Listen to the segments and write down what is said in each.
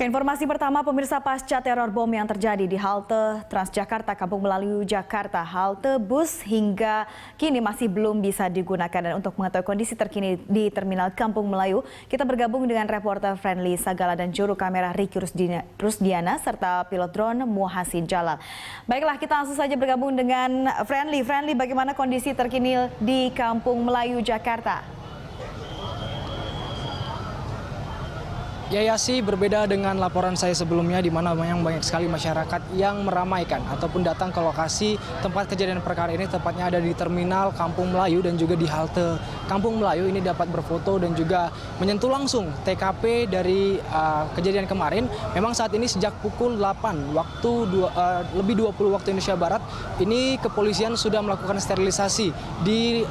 Informasi pertama, pemirsa, pasca teror bom yang terjadi di halte Transjakarta Kampung Melayu, Jakarta, halte bus hingga kini masih belum bisa digunakan. Dan untuk mengetahui kondisi terkini di Terminal Kampung Melayu, kita bergabung dengan reporter Friendly Sagala dan juru kamera Ricky Rusdiana serta pilot drone Muhasin Jalal. Baiklah, kita langsung saja bergabung dengan Friendly. Friendly, bagaimana kondisi terkini di Kampung Melayu, Jakarta? Ya sih, berbeda dengan laporan saya sebelumnya di mana memang banyak sekali masyarakat yang meramaikan ataupun datang ke lokasi tempat kejadian perkara ini, tepatnya ada di Terminal Kampung Melayu dan juga di halte Kampung Melayu. Ini dapat berfoto dan juga menyentuh langsung TKP dari kejadian kemarin. Memang saat ini sejak pukul 8 waktu lebih 20 waktu Indonesia Barat, ini kepolisian sudah melakukan sterilisasi di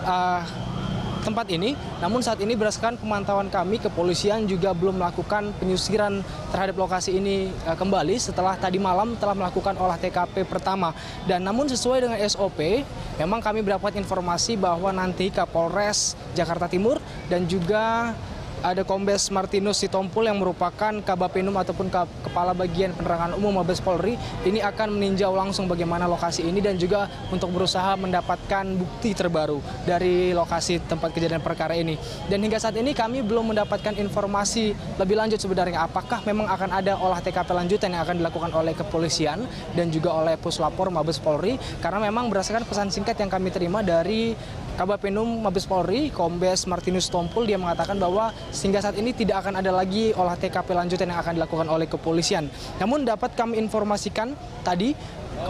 tempat ini. Namun saat ini berdasarkan pemantauan kami, kepolisian juga belum melakukan penyisiran terhadap lokasi ini kembali setelah tadi malam telah melakukan olah TKP pertama. Dan namun sesuai dengan SOP, memang kami mendapat informasi bahwa nanti Kapolres Jakarta Timur dan juga ada Kombes Martinus Sitompul yang merupakan Kabappenum ataupun Kepala Bagian Penerangan Umum Mabes Polri ini akan meninjau langsung bagaimana lokasi ini dan juga untuk berusaha mendapatkan bukti terbaru dari lokasi tempat kejadian perkara ini. Dan hingga saat ini kami belum mendapatkan informasi lebih lanjut sebenarnya apakah memang akan ada olah TKP lanjutan yang akan dilakukan oleh kepolisian dan juga oleh Puslapor Mabes Polri, karena memang berdasarkan pesan singkat yang kami terima dari Kabappenum Mabes Polri, Kombes Martinus Sitompul, dia mengatakan bahwa sehingga saat ini tidak akan ada lagi olah TKP lanjutan yang akan dilakukan oleh kepolisian. Namun dapat kami informasikan tadi,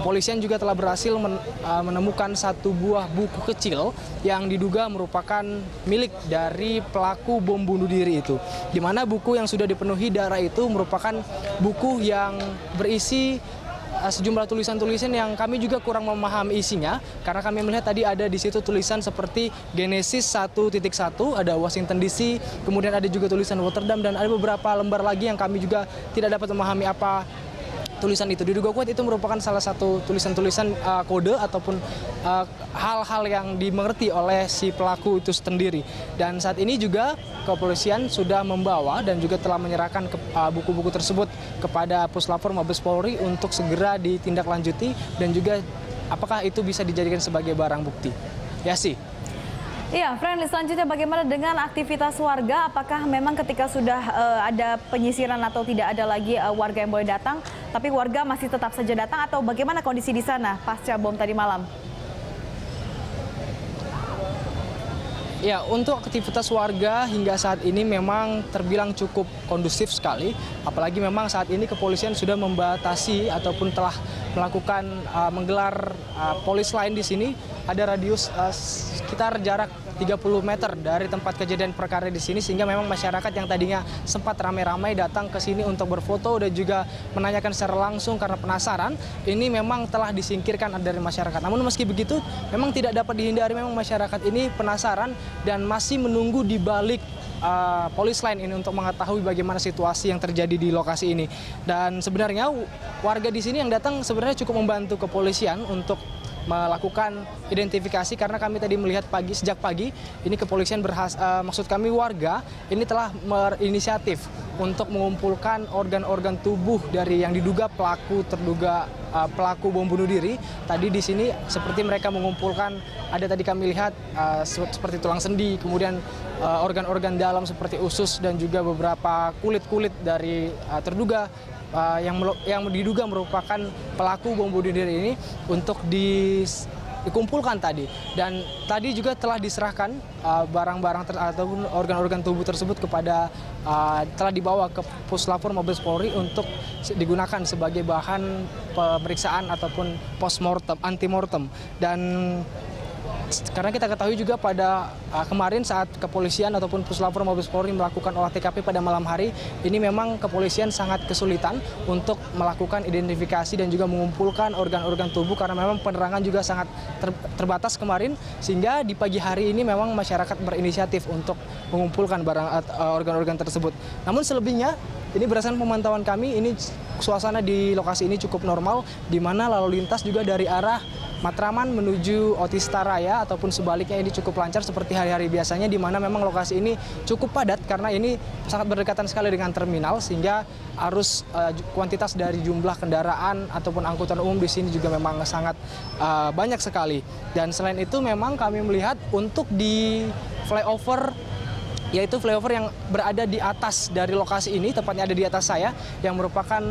kepolisian juga telah berhasil menemukan satu buah buku kecil yang diduga merupakan milik dari pelaku bom bunuh diri itu. Di mana buku yang sudah dipenuhi darah itu merupakan buku yang berisi sejumlah tulisan-tulisan yang kami juga kurang memahami isinya, karena kami melihat tadi ada di situ tulisan seperti Genesis 1.1, ada Washington DC, kemudian ada juga tulisan Rotterdam, dan ada beberapa lembar lagi yang kami juga tidak dapat memahami apa tulisan itu. Diduga kuat itu merupakan salah satu tulisan-tulisan kode ataupun hal-hal yang dimengerti oleh si pelaku itu sendiri. Dan saat ini juga kepolisian sudah membawa dan juga telah menyerahkan buku-buku tersebut kepada Puslapor Mabes Polri untuk segera ditindaklanjuti dan juga apakah itu bisa dijadikan sebagai barang bukti. Ya sih. Iya, Friendly, selanjutnya bagaimana dengan aktivitas warga? Apakah memang ketika sudah ada penyisiran atau tidak ada lagi warga yang boleh datang, tapi warga masih tetap saja datang, atau bagaimana kondisi di sana pasca bom tadi malam? Ya, untuk aktivitas warga hingga saat ini memang terbilang cukup kondusif sekali. Apalagi memang saat ini kepolisian sudah membatasi ataupun telah melakukan menggelar polis lain di sini. Ada radius sekitar jarak 30 meter dari tempat kejadian perkara di sini, sehingga memang masyarakat yang tadinya sempat ramai-ramai datang ke sini untuk berfoto dan juga menanyakan secara langsung karena penasaran, ini memang telah disingkirkan dari masyarakat. Namun meski begitu, memang tidak dapat dihindari, memang masyarakat ini penasaran dan masih menunggu di balik polis line ini untuk mengetahui bagaimana situasi yang terjadi di lokasi ini. Dan sebenarnya warga di sini yang datang sebenarnya cukup membantu kepolisian untuk melakukan identifikasi, karena kami tadi melihat sejak pagi ini kepolisian maksud kami warga ini telah berinisiatif untuk mengumpulkan organ-organ tubuh dari yang diduga terduga pelaku bom bunuh diri. Tadi di sini seperti mereka mengumpulkan, ada tadi kami lihat seperti tulang sendi, kemudian organ-organ dalam seperti usus dan juga beberapa kulit-kulit dari terduga yang diduga merupakan pelaku bom bunuh diri ini untuk dikumpulkan tadi. Dan tadi juga telah diserahkan barang-barang ataupun organ-organ tubuh tersebut telah dibawa ke Puslapor Mabes Polri untuk digunakan sebagai bahan pemeriksaan ataupun postmortem, antemortem. Dan karena kita ketahui juga pada kemarin saat kepolisian ataupun Puslapor Mabes Polri melakukan olah TKP pada malam hari, ini memang kepolisian sangat kesulitan untuk melakukan identifikasi dan juga mengumpulkan organ-organ tubuh karena memang penerangan juga sangat terbatas kemarin, sehingga di pagi hari ini memang masyarakat berinisiatif untuk mengumpulkan organ-organ tersebut. Namun selebihnya, ini berdasarkan pemantauan kami, ini suasana di lokasi ini cukup normal, di mana lalu lintas juga dari arah Matraman menuju Otista Raya ataupun sebaliknya ini cukup lancar seperti hari-hari biasanya, di mana memang lokasi ini cukup padat karena ini sangat berdekatan sekali dengan terminal, sehingga arus kuantitas dari jumlah kendaraan ataupun angkutan umum di sini juga memang sangat banyak sekali. Dan selain itu memang kami melihat untuk di flyover, yaitu flyover yang berada di atas dari lokasi ini, tepatnya ada di atas saya, yang merupakan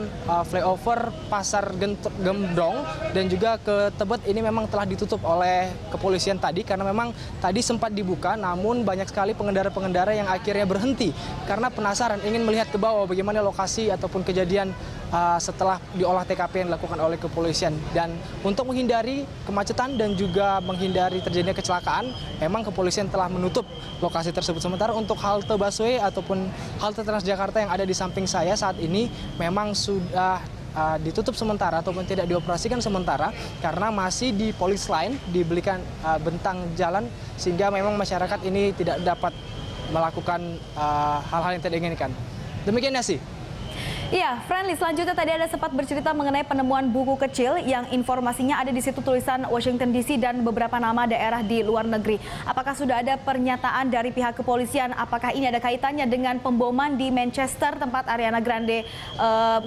flyover Pasar Gemdong dan juga ke Tebet, ini memang telah ditutup oleh kepolisian tadi karena memang tadi sempat dibuka, namun banyak sekali pengendara-pengendara yang akhirnya berhenti karena penasaran ingin melihat ke bawah bagaimana lokasi ataupun kejadian setelah diolah TKP yang dilakukan oleh kepolisian. Dan untuk menghindari kemacetan dan juga menghindari terjadinya kecelakaan, memang kepolisian telah menutup lokasi tersebut. Sementara untuk halte busway ataupun halte Transjakarta yang ada di samping saya saat ini memang sudah ditutup sementara ataupun tidak dioperasikan sementara karena masih di polis line, diberikan bentang jalan, sehingga memang masyarakat ini tidak dapat melakukan hal-hal yang tidak diinginkan. Demikian ya sih. Iya, Friendly, selanjutnya tadi ada sempat bercerita mengenai penemuan buku kecil yang informasinya ada di situ tulisan Washington DC dan beberapa nama daerah di luar negeri. Apakah sudah ada pernyataan dari pihak kepolisian? Apakah ini ada kaitannya dengan pemboman di Manchester tempat Ariana Grande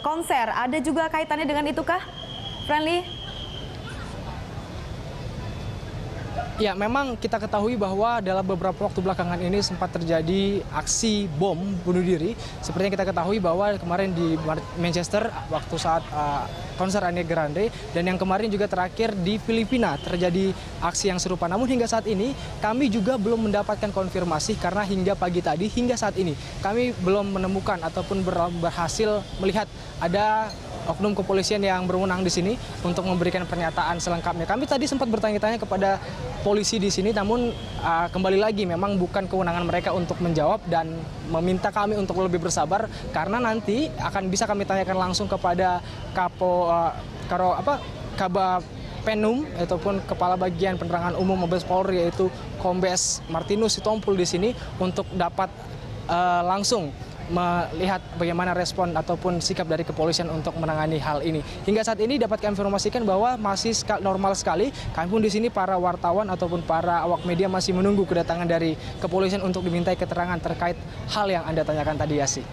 konser? Ada juga kaitannya dengan itukah, Friendly? Ya, memang kita ketahui bahwa dalam beberapa waktu belakangan ini sempat terjadi aksi bom bunuh diri. Seperti yang kita ketahui bahwa kemarin di Manchester waktu saat konser Ariana Grande, dan yang kemarin juga terakhir di Filipina terjadi aksi yang serupa. Namun hingga saat ini kami juga belum mendapatkan konfirmasi karena hingga pagi tadi, hingga saat ini kami belum menemukan ataupun berhasil melihat ada oknum kepolisian yang berwenang di sini untuk memberikan pernyataan selengkapnya. Kami tadi sempat bertanya-tanya kepada polisi di sini, namun kembali lagi memang bukan kewenangan mereka untuk menjawab dan meminta kami untuk lebih bersabar karena nanti akan bisa kami tanyakan langsung kepada Kabapenum ataupun Kepala Bagian Penerangan Umum Mabes Polri, yaitu Kombes Martinus Sitompul di sini untuk dapat langsung melihat bagaimana respon ataupun sikap dari kepolisian untuk menangani hal ini. Hingga saat ini dapat kami informasikan bahwa masih normal sekali. Kami pun di sini para wartawan ataupun para awak media masih menunggu kedatangan dari kepolisian untuk dimintai keterangan terkait hal yang Anda tanyakan tadi, Yasi.